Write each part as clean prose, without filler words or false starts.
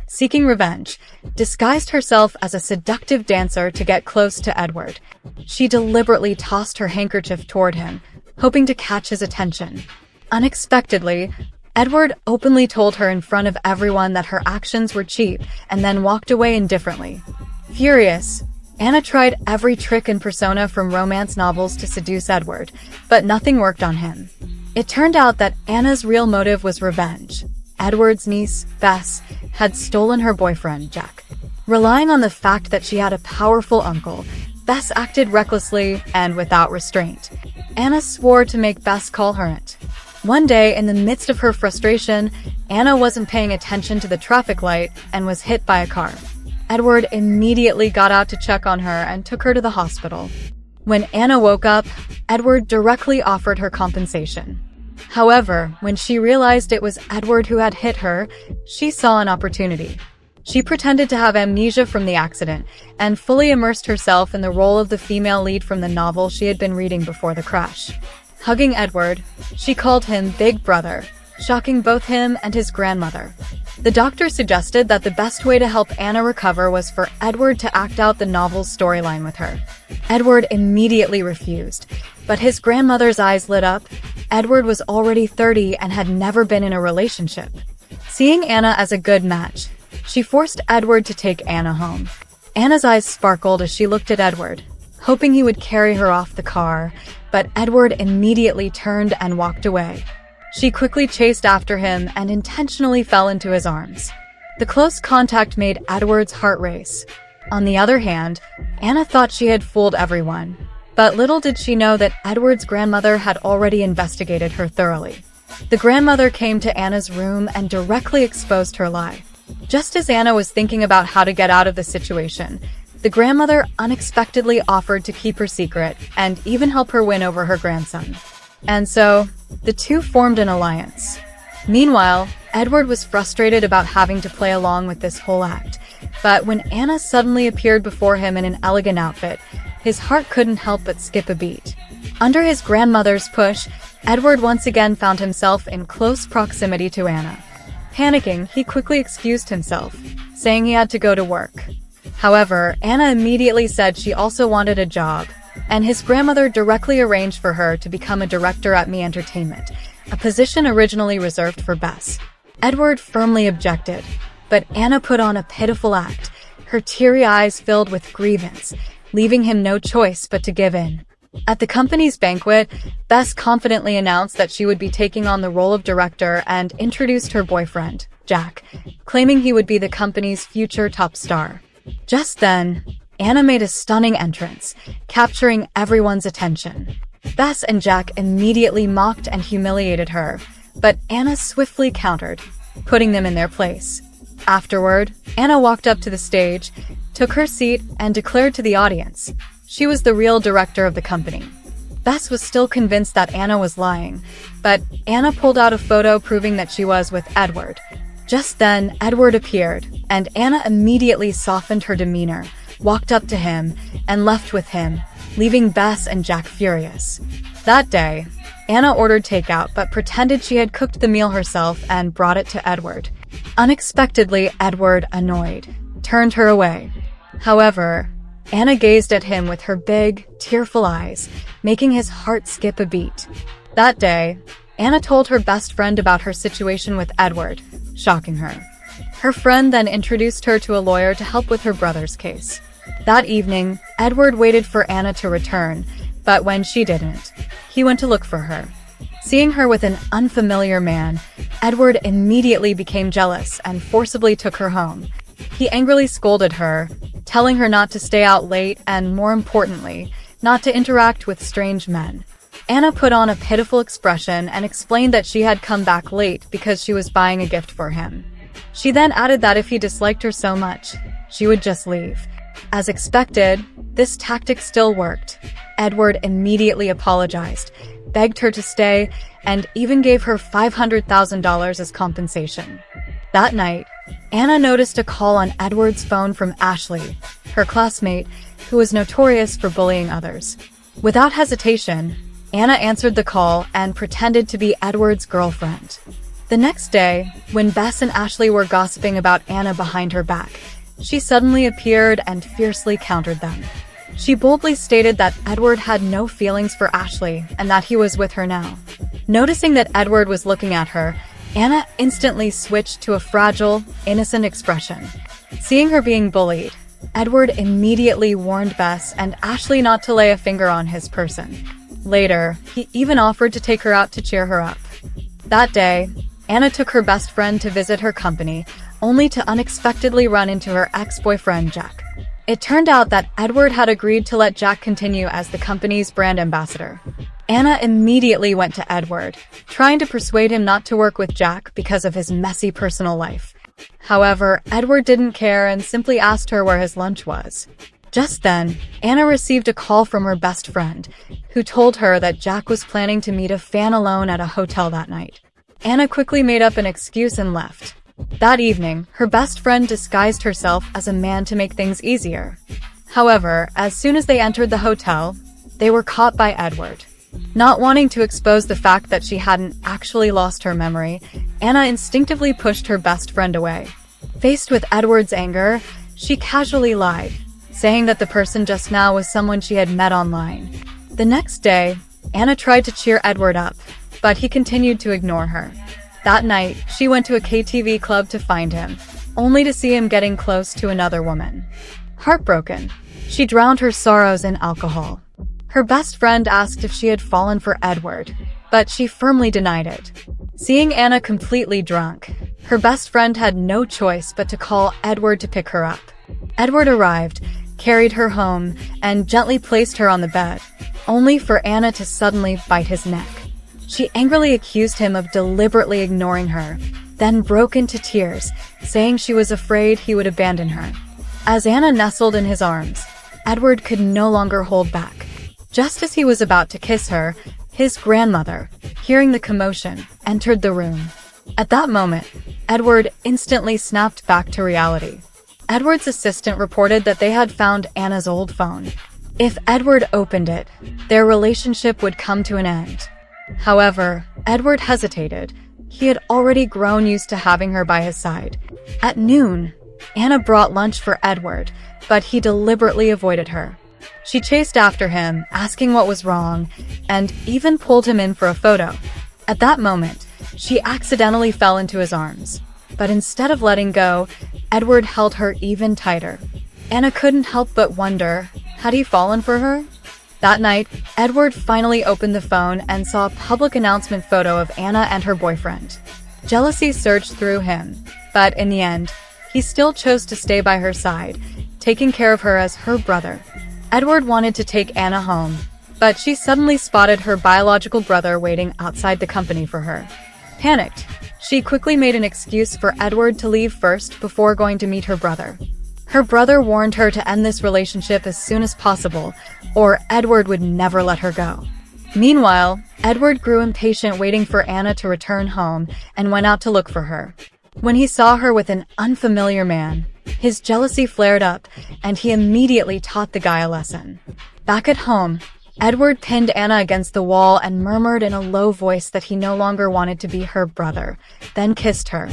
seeking revenge, disguised herself as a seductive dancer to get close to Edward. She deliberately tossed her handkerchief toward him, hoping to catch his attention. Unexpectedly, Edward openly told her in front of everyone that her actions were cheap and then walked away indifferently. Furious, Anna tried every trick and persona from romance novels to seduce Edward, but nothing worked on him. It turned out that Anna's real motive was revenge. Edward's niece, Bess, had stolen her boyfriend, Jack. Relying on the fact that she had a powerful uncle, Bess acted recklessly and without restraint. Anna swore to make Bess call her aunt. One day, in the midst of her frustration, Anna wasn't paying attention to the traffic light and was hit by a car. Edward immediately got out to check on her and took her to the hospital. When Anna woke up, Edward directly offered her compensation. However, when she realized it was Edward who had hit her, she saw an opportunity. She pretended to have amnesia from the accident and fully immersed herself in the role of the female lead from the novel she had been reading before the crash. Hugging Edward, she called him Big Brother, shocking both him and his grandmother. The doctor suggested that the best way to help Anna recover was for Edward to act out the novel's storyline with her. Edward immediately refused, but his grandmother's eyes lit up. Edward was already 30 and had never been in a relationship. Seeing Anna as a good match, she forced Edward to take Anna home. Anna's eyes sparkled as she looked at Edward, hoping he would carry her off the car, but Edward immediately turned and walked away. She quickly chased after him and intentionally fell into his arms. The close contact made Edward's heart race. On the other hand, Anna thought she had fooled everyone, but little did she know that Edward's grandmother had already investigated her thoroughly. The grandmother came to Anna's room and directly exposed her lie. Just as Anna was thinking about how to get out of the situation, the grandmother unexpectedly offered to keep her secret and even help her win over her grandson. And so, the two formed an alliance. Meanwhile, Edward was frustrated about having to play along with this whole act, but when Anna suddenly appeared before him in an elegant outfit, his heart couldn't help but skip a beat. Under his grandmother's push, Edward once again found himself in close proximity to Anna. Panicking, he quickly excused himself, saying he had to go to work. However, Anna immediately said she also wanted a job, and his grandmother directly arranged for her to become a director at Me Entertainment, a position originally reserved for Bess. Edward firmly objected, but Anna put on a pitiful act, her teary eyes filled with grievance, leaving him no choice but to give in. At the company's banquet, Bess confidently announced that she would be taking on the role of director and introduced her boyfriend, Jack, claiming he would be the company's future top star. Just then, Anna made a stunning entrance, capturing everyone's attention. Bess and Jack immediately mocked and humiliated her, but Anna swiftly countered, putting them in their place. Afterward, Anna walked up to the stage, took her seat, and declared to the audience she was the real director of the company. Bess was still convinced that Anna was lying, but Anna pulled out a photo proving that she was with Edward. Just then, Edward appeared, and Anna immediately softened her demeanor, walked up to him, and left with him, leaving Bess and Jack furious. That day, Anna ordered takeout but pretended she had cooked the meal herself and brought it to Edward. Unexpectedly, Edward, annoyed, turned her away. However, Anna gazed at him with her big, tearful eyes, making his heart skip a beat. That day, Anna told her best friend about her situation with Edward, shocking her. Her friend then introduced her to a lawyer to help with her brother's case. That evening, Edward waited for Anna to return, but when she didn't, he went to look for her. Seeing her with an unfamiliar man, Edward immediately became jealous and forcibly took her home. He angrily scolded her, telling her not to stay out late and, more importantly, not to interact with strange men. Anna put on a pitiful expression and explained that she had come back late because she was buying a gift for him. She then added that if he disliked her so much, she would just leave. As expected, this tactic still worked. Edward immediately apologized, begged her to stay, and even gave her $500,000 as compensation. That night, Anna noticed a call on Edward's phone from Ashley, her classmate, who was notorious for bullying others. Without hesitation, Anna answered the call and pretended to be Edward's girlfriend. The next day, when Bess and Ashley were gossiping about Anna behind her back, she suddenly appeared and fiercely countered them. She boldly stated that Edward had no feelings for Ashley and that he was with her now. Noticing that Edward was looking at her, Anna instantly switched to a fragile, innocent expression. Seeing her being bullied, Edward immediately warned Bess and Ashley not to lay a finger on his person. Later, he even offered to take her out to cheer her up. That day, Anna took her best friend to visit her company, only to unexpectedly run into her ex-boyfriend, Jack. It turned out that Edward had agreed to let Jack continue as the company's brand ambassador. Anna immediately went to Edward, trying to persuade him not to work with Jack because of his messy personal life. However, Edward didn't care and simply asked her where his lunch was. Just then, Anna received a call from her best friend, who told her that Jack was planning to meet a fan alone at a hotel that night. Anna quickly made up an excuse and left. That evening, her best friend disguised herself as a man to make things easier. However, as soon as they entered the hotel, they were caught by Edward. Not wanting to expose the fact that she hadn't actually lost her memory, Anna instinctively pushed her best friend away. Faced with Edward's anger, she casually lied, saying that the person just now was someone she had met online. The next day, Anna tried to cheer Edward up, but he continued to ignore her. That night, she went to a KTV club to find him, only to see him getting close to another woman. Heartbroken, she drowned her sorrows in alcohol. Her best friend asked if she had fallen for Edward, but she firmly denied it. Seeing Anna completely drunk, her best friend had no choice but to call Edward to pick her up. Edward arrived, carried her home, and gently placed her on the bed, only for Anna to suddenly bite his neck. She angrily accused him of deliberately ignoring her, then broke into tears, saying she was afraid he would abandon her. As Anna nestled in his arms, Edward could no longer hold back. Just as he was about to kiss her, his grandmother, hearing the commotion, entered the room. At that moment, Edward instantly snapped back to reality. Edward's assistant reported that they had found Anna's old phone. If Edward opened it, their relationship would come to an end. However, Edward hesitated. He had already grown used to having her by his side. At noon, Anna brought lunch for Edward, but he deliberately avoided her. She chased after him, asking what was wrong, and even pulled him in for a photo. At that moment, she accidentally fell into his arms. But instead of letting go, Edward held her even tighter. Anna couldn't help but wonder, had he fallen for her? That night, Edward finally opened the phone and saw a public announcement photo of Anna and her boyfriend. Jealousy surged through him, but in the end, he still chose to stay by her side, taking care of her as her brother. Edward wanted to take Anna home, but she suddenly spotted her biological brother waiting outside the company for her. Panicked, she quickly made an excuse for Edward to leave first before going to meet her brother. Her brother warned her to end this relationship as soon as possible, or Edward would never let her go. Meanwhile, Edward grew impatient waiting for Anna to return home and went out to look for her. When he saw her with an unfamiliar man, his jealousy flared up, and he immediately taught the guy a lesson. Back at home, Edward pinned Anna against the wall and murmured in a low voice that he no longer wanted to be her brother, then kissed her.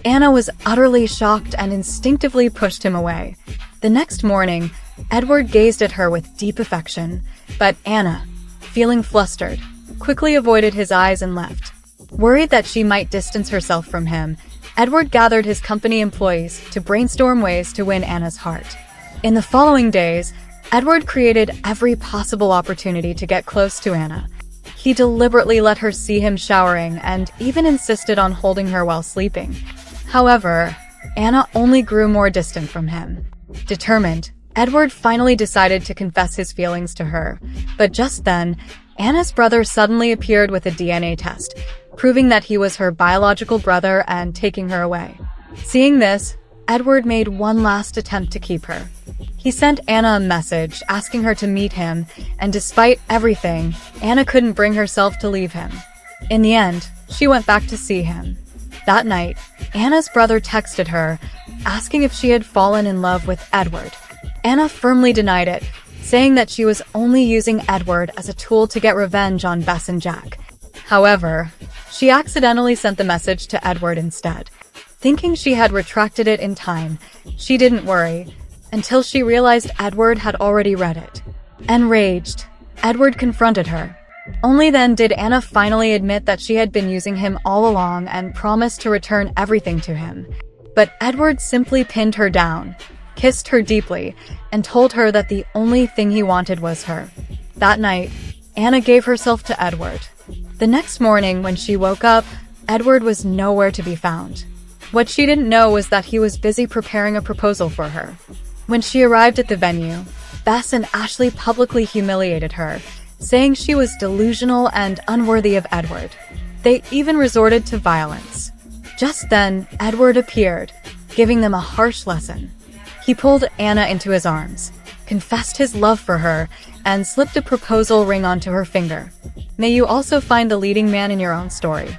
Anna was utterly shocked and instinctively pushed him away. The next morning, Edward gazed at her with deep affection, but Anna, feeling flustered, quickly avoided his eyes and left. Worried that she might distance herself from him, Edward gathered his company employees to brainstorm ways to win Anna's heart. In the following days, Edward created every possible opportunity to get close to Anna. He deliberately let her see him showering and even insisted on holding her while sleeping. However, Anna only grew more distant from him. Determined, Edward finally decided to confess his feelings to her, but just then, Anna's brother suddenly appeared with a DNA test, proving that he was her biological brother and taking her away. Seeing this, Edward made one last attempt to keep her. He sent Anna a message asking her to meet him, and despite everything, Anna couldn't bring herself to leave him. In the end, she went back to see him. That night, Anna's brother texted her, asking if she had fallen in love with Edward. Anna firmly denied it, saying that she was only using Edward as a tool to get revenge on Bess and Jack. However, She accidentally sent the message to Edward instead. Thinking she had retracted it in time, she didn't worry, until she realized Edward had already read it. Enraged, Edward confronted her. Only then did Anna finally admit that she had been using him all along and promised to return everything to him. But Edward simply pinned her down, kissed her deeply, and told her that the only thing he wanted was her. That night, Anna gave herself to Edward. The next morning, when she woke up, Edward was nowhere to be found. What she didn't know was that he was busy preparing a proposal for her. When she arrived at the venue, Bess and Ashley publicly humiliated her, saying she was delusional and unworthy of Edward. They even resorted to violence. Just then, Edward appeared, giving them a harsh lesson. He pulled Anna into his arms, confessed his love for her, and slipped a proposal ring onto her finger. May you also find the leading man in your own story.